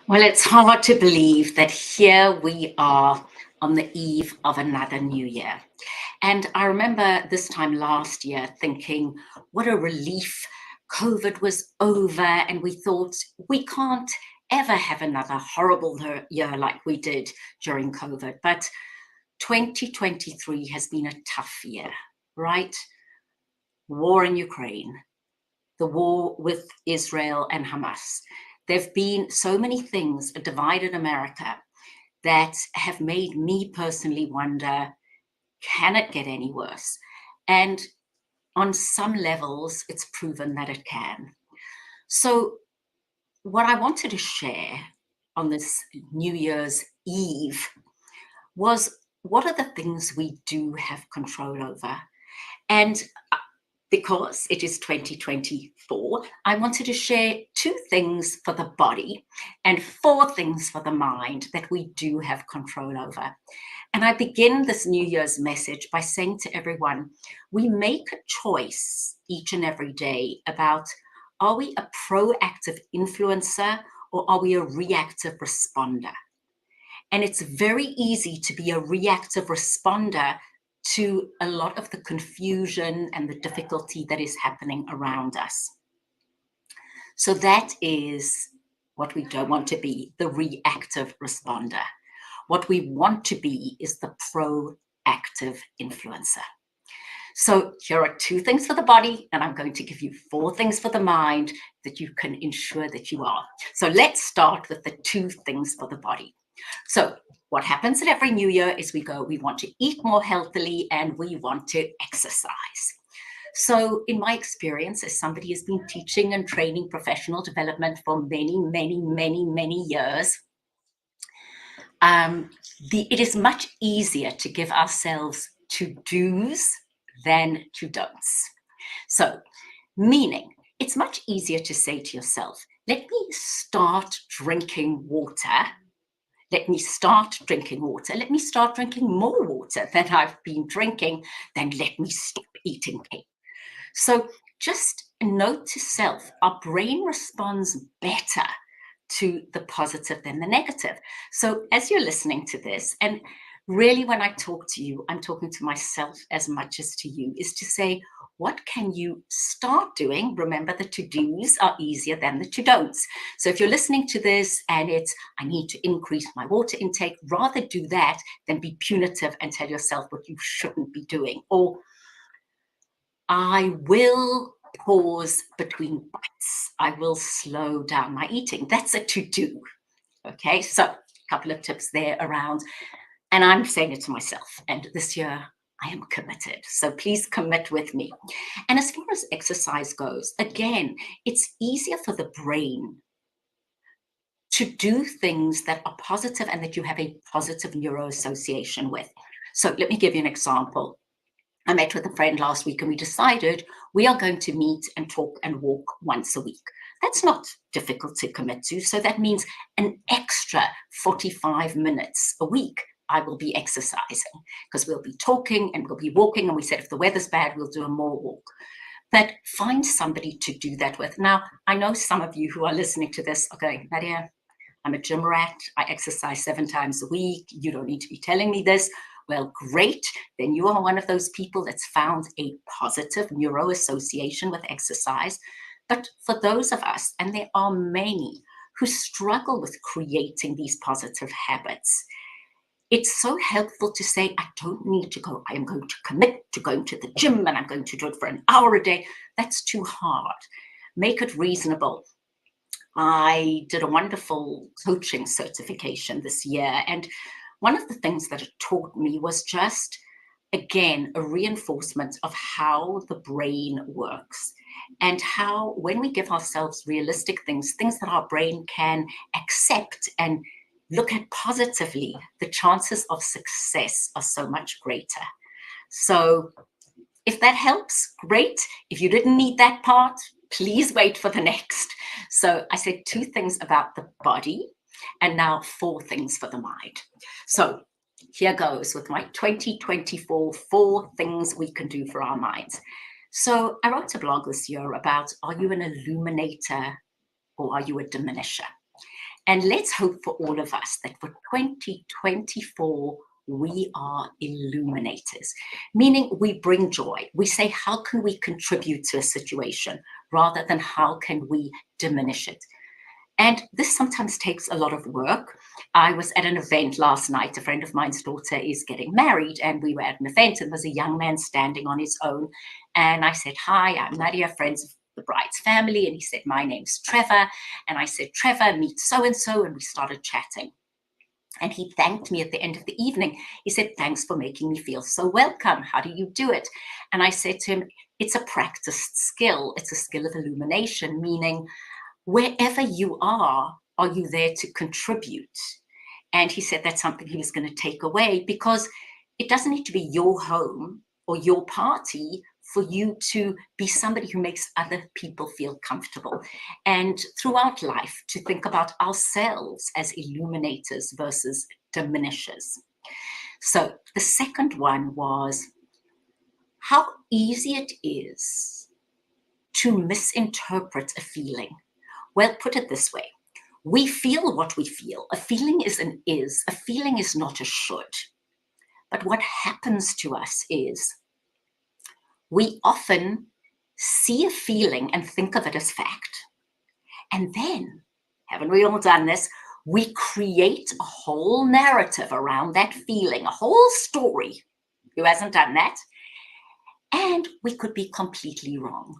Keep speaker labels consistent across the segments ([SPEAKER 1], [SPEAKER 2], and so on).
[SPEAKER 1] Well, it's hard to believe that here we are on the eve of another new year. And I remember this time last year thinking, what a relief. COVID was over, and we thought we can't ever have another horrible year like we did during COVID. But 2023 has been a tough year, right? War in Ukraine, the war with Israel and Hamas. There have been so many things, a divided America, that have made me personally wonder, can it get any worse? And on some levels, it's proven that it can. So, what I wanted to share on this New Year's Eve was what are the things we do have control over? And because it is 2024, I wanted to share 2 things for the body and 4 things for the mind that we do have control over. And I begin this New Year's message by saying to everyone, we make a choice each and every day about, are we a proactive influencer or are we a reactive responder? And it's very easy to be a reactive responder to a lot of the confusion and the difficulty that is happening around us. So that is what we don't want to be, the reactive responder. What we want to be is the proactive influencer. So here are 2 things for the body, and I'm going to give you 4 things for the mind that you can ensure that you are. So let's start with the 2 things for the body. So what happens at every new year is we want to eat more healthily and we want to exercise. So in my experience, as somebody who's been teaching and training professional development for many years, it is much easier to give ourselves to-dos than to-don'ts. So, meaning, it's much easier to say to yourself, let me start drinking water. Let me start drinking water. Let me start drinking more water than I've been drinking. Then let me stop eating cake. So just a note to self, our brain responds better to the positive than the negative. So as you're listening to this, and really when I talk to you, I'm talking to myself as much as to you, is to say, what can you start doing? Remember, the to-dos are easier than the to-don'ts. So if you're listening to this and it's, I need to increase my water intake, rather do that than be punitive and tell yourself what you shouldn't be doing. Or I will pause between bites. I will slow down my eating. That's a to-do. Okay, so a couple of tips there around, and I'm saying it to myself. And this year, I am committed. So please commit with me. And as far as exercise goes, again, it's easier for the brain to do things that are positive and that you have a positive neuro association with. So let me give you an example. I met with a friend last week and we decided we are going to meet and talk and walk once a week. That's not difficult to commit to. So that means an extra 45 minutes a week I will be exercising, because we'll be talking and we'll be walking. And we said, if the weather's bad, we'll do a more walk. But find somebody to do that with. Now, I know some of you who are listening to this are going, Nadia, I'm a gym rat. I exercise 7 times a week. You don't need to be telling me this. Well, great. Then you are one of those people that's found a positive neuro association with exercise. But for those of us, and there are many who struggle with creating these positive habits, it's so helpful to say, I don't need to go. I am going to commit to going to the gym and I'm going to do it for an hour a day. That's too hard. Make it reasonable. I did a wonderful coaching certification this year. And one of the things that it taught me was just, again, a reinforcement of how the brain works and how when we give ourselves realistic things that our brain can accept and look at positively, the chances of success are so much greater. So if that helps, great. If you didn't need that part, please wait for the next. So I said 2 things about the body and now 4 things for the mind. So here goes with my 2024 4 things we can do for our minds. So I wrote a blog this year about, are you an illuminator or are you a diminisher? And let's hope for all of us that for 2024, we are illuminators, meaning we bring joy. We say, how can we contribute to a situation rather than how can we diminish it? And this sometimes takes a lot of work. I was at an event last night. A friend of mine's daughter is getting married, and we were at an event, and there was a young man standing on his own. And I said, hi, I'm Nadia, friends of the bride's family. And he said, my name's Trevor. And I said, Trevor, meet so-and-so. And we started chatting. And he thanked me at the end of the evening. He said, thanks for making me feel so welcome. How do you do it? And I said to him, it's a practiced skill. It's a skill of illumination, meaning wherever you are you there to contribute? And he said that's something he was going to take away, because it doesn't need to be your home or your party for you to be somebody who makes other people feel comfortable. And throughout life, to think about ourselves as illuminators versus diminishers. So the second one was how easy it is to misinterpret a feeling. Well, put it this way. We feel what we feel. A feeling is an is. A feeling is not a should. But what happens to us is we often see a feeling and think of it as fact. And then, haven't we all done this? We create a whole narrative around that feeling, a whole story. Who hasn't done that? And we could be completely wrong.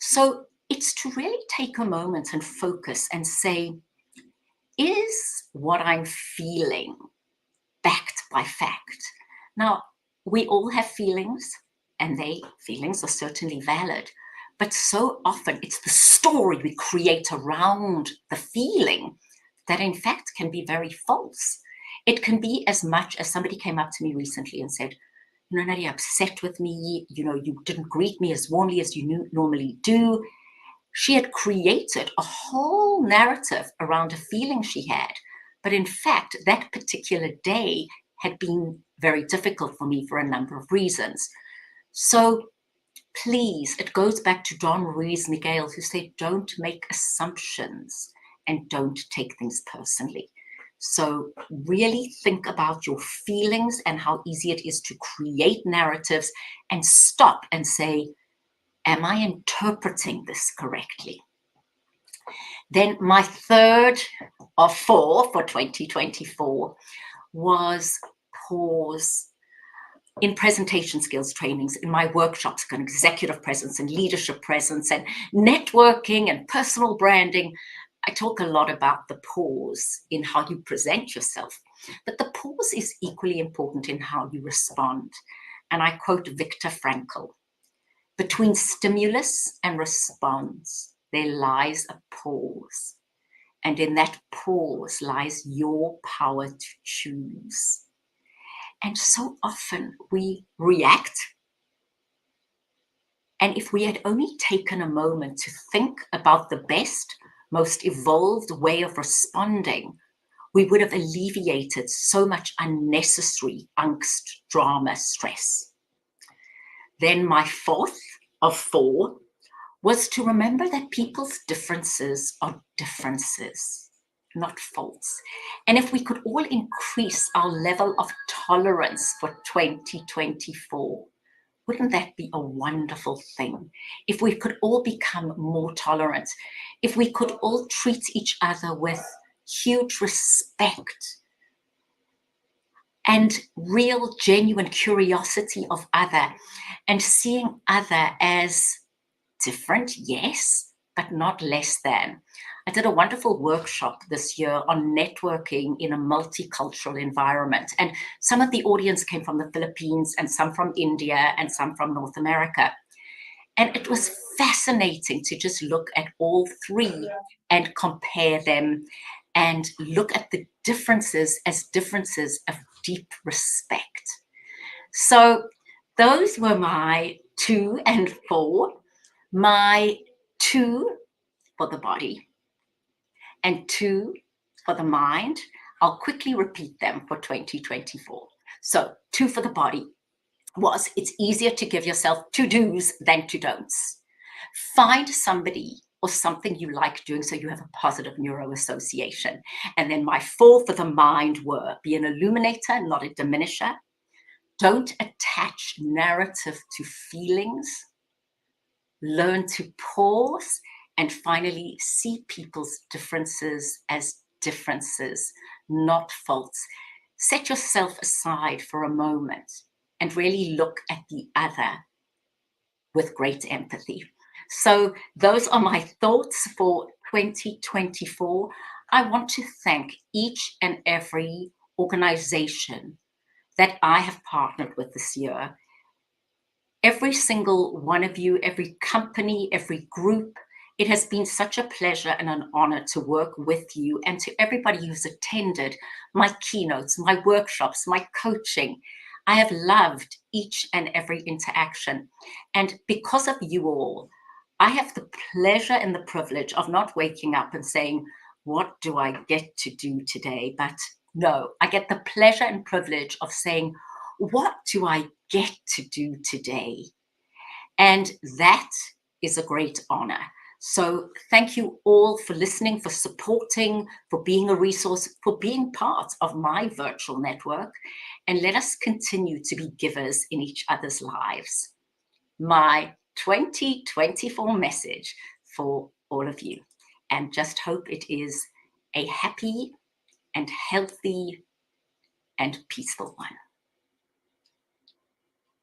[SPEAKER 1] So it's to really take a moment and focus and say, is what I'm feeling backed by fact? Now, we all have feelings, and feelings are certainly valid, but so often it's the story we create around the feeling that in fact can be very false. It can be as much as somebody came up to me recently and said, Nadia, upset with me, you didn't greet me as warmly as you normally do. She had created a whole narrative around a feeling she had. But in fact, that particular day had been very difficult for me for a number of reasons. So please, it goes back to Don Ruiz Miguel, who said, don't make assumptions and don't take things personally. So really think about your feelings and how easy it is to create narratives, and stop and say, am I interpreting this correctly? Then my third of 4 for 2024 was pause. In presentation skills trainings, in my workshops on executive presence and leadership presence and networking and personal branding, I talk a lot about the pause in how you present yourself. But the pause is equally important in how you respond. And I quote Viktor Frankl, between stimulus and response, there lies a pause. And in that pause lies your power to choose. And so often we react. And if we had only taken a moment to think about the best, most evolved way of responding, we would have alleviated so much unnecessary angst, drama, stress. Then my fourth of 4 was to remember that people's differences are differences, not faults. And if we could all increase our level of tolerance for 2024, wouldn't that be a wonderful thing? If we could all become more tolerant, if we could all treat each other with huge respect and real, genuine curiosity of other, and seeing other as different, yes, but not less than. I did a wonderful workshop this year on networking in a multicultural environment. And some of the audience came from the Philippines, and some from India, and some from North America. And it was fascinating to just look at all three and compare them and look at the differences as differences of deep respect. So those were my 2 and 4. My 2 for the body and 2 for the mind. I'll quickly repeat them for 2024. So 2 for the body was, it's easier to give yourself to do's than to don'ts. Find somebody or something you like doing so you have a positive neuro association. And then my 4 for the mind were: be an illuminator, not a diminisher. Don't attach narrative to feelings. Learn to pause. And finally, see people's differences as differences, not faults. Set yourself aside for a moment and really look at the other with great empathy. So those are my thoughts for 2024. I want to thank each and every organization that I have partnered with this year. Every single one of you, every company, every group. It has been such a pleasure and an honor to work with you, and to everybody who's attended my keynotes, my workshops, my coaching. I have loved each and every interaction. And because of you all, I have the pleasure and the privilege of not waking up and saying, what do I get to do today? But no, I get the pleasure and privilege of saying, what do I get to do today? And that is a great honor. So thank you all for listening, for supporting, for being a resource, for being part of my virtual network. And let us continue to be givers in each other's lives. My 2024 message for all of you. And just hope it is a happy and healthy and peaceful one.